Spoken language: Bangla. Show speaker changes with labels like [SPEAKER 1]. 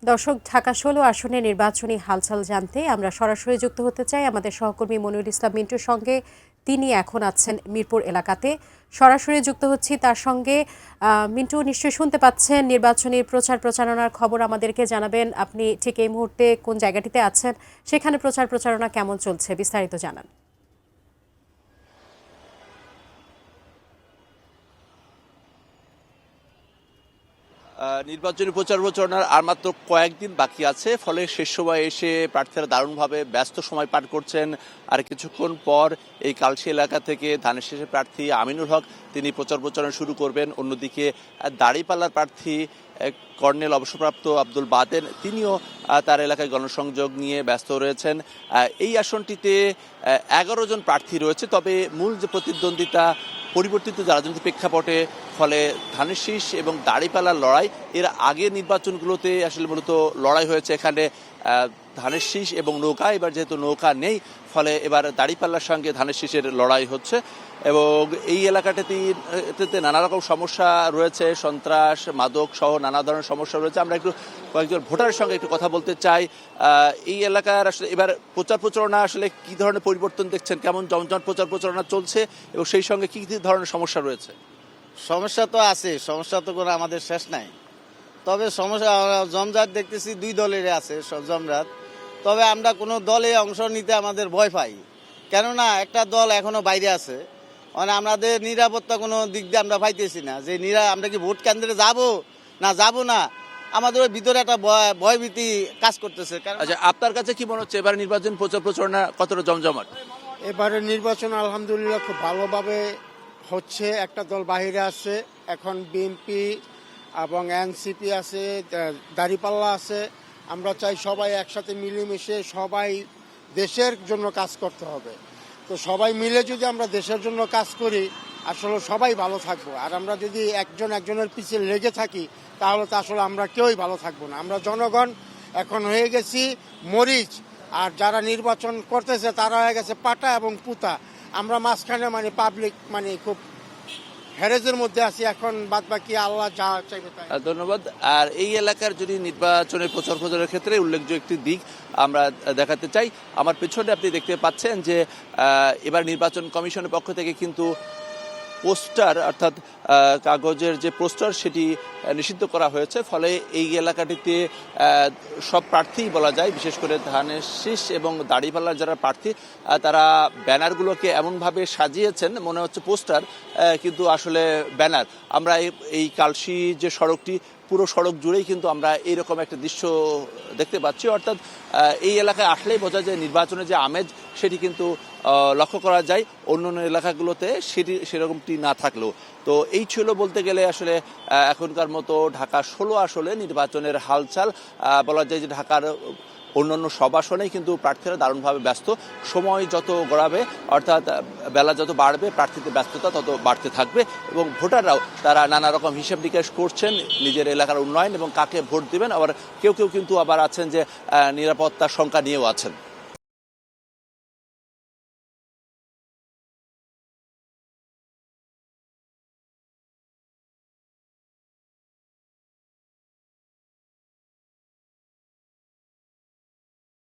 [SPEAKER 1] দর্শক, ঢাকা ১৬ আসনে নির্বাচনী হালচাল জানতে আমরা সরাসরি যুক্ত হতে চাই আমাদের সহকর্মী মনিরুল ইসলাম মিন্টুর সঙ্গে। তিনি এখন আছেন মিরপুর এলাকাতে, সরাসরি যুক্ত হচ্ছি তার সঙ্গে। মিন্টু, নিশ্চয়ই শুনতে পাচ্ছেন নির্বাচনী প্রচার প্রচারণার খবর, আমাদেরকে জানাবেন আপনি ঠিক এই মুহূর্তে কোন জায়গাটিতে আছেন, সেখানে প্রচার প্রচারণা কেমন চলছে, বিস্তারিত জানান।
[SPEAKER 2] নির্বাচনী প্রচার প্রচারণার আর মাত্র কয়েকদিন বাকি আছে, ফলে শেষ সময় এসে প্রার্থীরা দারুণভাবে ব্যস্ত সময় পার করছেন। আর কিছুক্ষণ পর এই কালশী এলাকা থেকে ধানের শীষের প্রার্থী আমিনুল হক তিনি প্রচার প্রচারণা শুরু করবেন। অন্যদিকে দাঁড়িপাল্লার প্রার্থী কর্নেল অবসরপ্রাপ্ত আব্দুল বাতেন তিনিও তার এলাকায় গণসংযোগ নিয়ে ব্যস্ত রয়েছেন। এই আসনটিতে 11 জন প্রার্থী রয়েছে, তবে মূল যে প্রতিদ্বন্দ্বিতা পরিবর্তিত রাজনৈতিক প্রেক্ষাপটে, ফলে ধানের শীষ এবং দাঁড়িপাল্লার লড়াই, এর আগের নির্বাচনগুলোতে আসলে মূলত লড়াই হয়েছে এখানে ধানের শীষ এবং নৌকা। এবার যেহেতু নৌকা নেই, ফলে এবার দাঁড়িপাল্লার সঙ্গে ধানের শীষের লড়াই হচ্ছে। এবং এই এলাকাটাতে নানা রকম সমস্যা রয়েছে, সন্ত্রাস, মাদক সহ নানা ধরনের সমস্যা রয়েছে। আমরা একটু কয়েকজন ভোটারের সঙ্গে একটু কথা বলতে চাই। এই এলাকার আসলে এবার প্রচার প্রচারণা আসলে কি ধরনের পরিবর্তন দেখছেন, কেমন জমজমাট প্রচার প্রচারণা চলছে এবং সেই সঙ্গে কি ধরনের সমস্যা রয়েছে?
[SPEAKER 3] সমস্যা তো আছে, সমস্যা তো কোনো আমাদের শেষ নাই। তবে সমস্যা জমজাট দেখতেছি দুই দলের আছে জমজাট, তবে আমরা কোনো দলে অংশ নিতে আমাদের ভয় পাই, কেননা একটা দল এখনো বাইরে আছে। মানে আমাদের নিরাপত্তা কোনো দিক দিয়ে আমরা পাইতেছি না যে আমরা কি ভোট কেন্দ্রে যাব না, আমাদের ওই ভিতরে একটা ভয়ভীতি কাজ করতেছে।
[SPEAKER 2] আচ্ছা, আপনার কাছে কি মনে হচ্ছে এবার নির্বাচন প্রচার প্রচারণা কতটা জমজমাট?
[SPEAKER 4] এবারে নির্বাচন আলহামদুলিল্লাহ খুব ভালোভাবে হচ্ছে। একটা দল বাইরে আছে, এখন বিএনপি এবং এনসিপি আছে, দাঁড়িপাল্লা আছে। আমরা চাই সবাই একসাথে মিলেমিশে সবাই দেশের জন্য কাজ করতে হবে। তো সবাই মিলে যদি আমরা দেশের জন্য কাজ করি, আসলে সবাই ভালো থাকবো। আর আমরা যদি একজন একজনের পিছিয়ে লেগে থাকি, তাহলে তো আসলে আমরা কেউই ভালো থাকবো না। আমরা জনগণ এখন হয়ে গেছি মরিচ, আর যারা নির্বাচন করতেছে তারা হয়ে গেছে পাটা এবং পুতা। আমরা মাঝখানে মানে পাবলিক মানে খুব হ্যারেজের মধ্যে আছি। এখন বাদ বাকি আল্লাহ যা চাইবে তাই।
[SPEAKER 2] ধন্যবাদ। আর এই এলাকার যদি নির্বাচনের প্রচার প্রচারের ক্ষেত্রে উল্লেখযোগ্য একটি দিক আমরা দেখাতে চাই, আমার পেছনে আপনি দেখতে পাচ্ছেন যে এবার নির্বাচন কমিশনের পক্ষ থেকে কিন্তু পোস্টার, অর্থাৎ কাগজের যে পোস্টার, সেটি নিষিদ্ধ করা হয়েছে। ফলে এই এলাকাটিতে সব প্রার্থী বলা যায়, বিশেষ করে ধানের শীষ এবং দাঁড়িপাল্লার যারা প্রার্থী, তারা ব্যানারগুলোকে এমনভাবে সাজিয়েছেন মনে হচ্ছে পোস্টার, কিন্তু আসলে ব্যানার। আমরা এই কালশী যে সড়কটি, পুরো সড়ক জুড়েই কিন্তু আমরা এইরকম একটা দৃশ্য দেখতে পাচ্ছি। অর্থাৎ এই এলাকায় আসলেই বোঝা যায় নির্বাচনের যে আমেজ, সেটি কিন্তু লক্ষ্য করা যায় অন্য এলাকাগুলোতে সেরকমটি না থাকলেও। তো এই ছিল বলতে গেলে আসলে এখনকার মতো ঢাকা 16 আসলে নির্বাচনের হালচাল। বলা যায় যে ঢাকার অন্যান্য সব আসনেই কিন্তু প্রার্থীরা দারুণভাবে ব্যস্ত। সময় যত গড়াবে, অর্থাৎ বেলা যত বাড়বে, প্রার্থীদের ব্যস্ততা তত বাড়তে থাকবে এবং ভোটাররাও তারা নানা রকম হিসাব নিকাশ করছেন নিজের এলাকার উন্নয়ন এবং কাকে ভোট দেবেন। আবার কেউ কেউ কিন্তু আবার আছেন যে নিরাপত্তার শঙ্কা নিয়েও আছেন।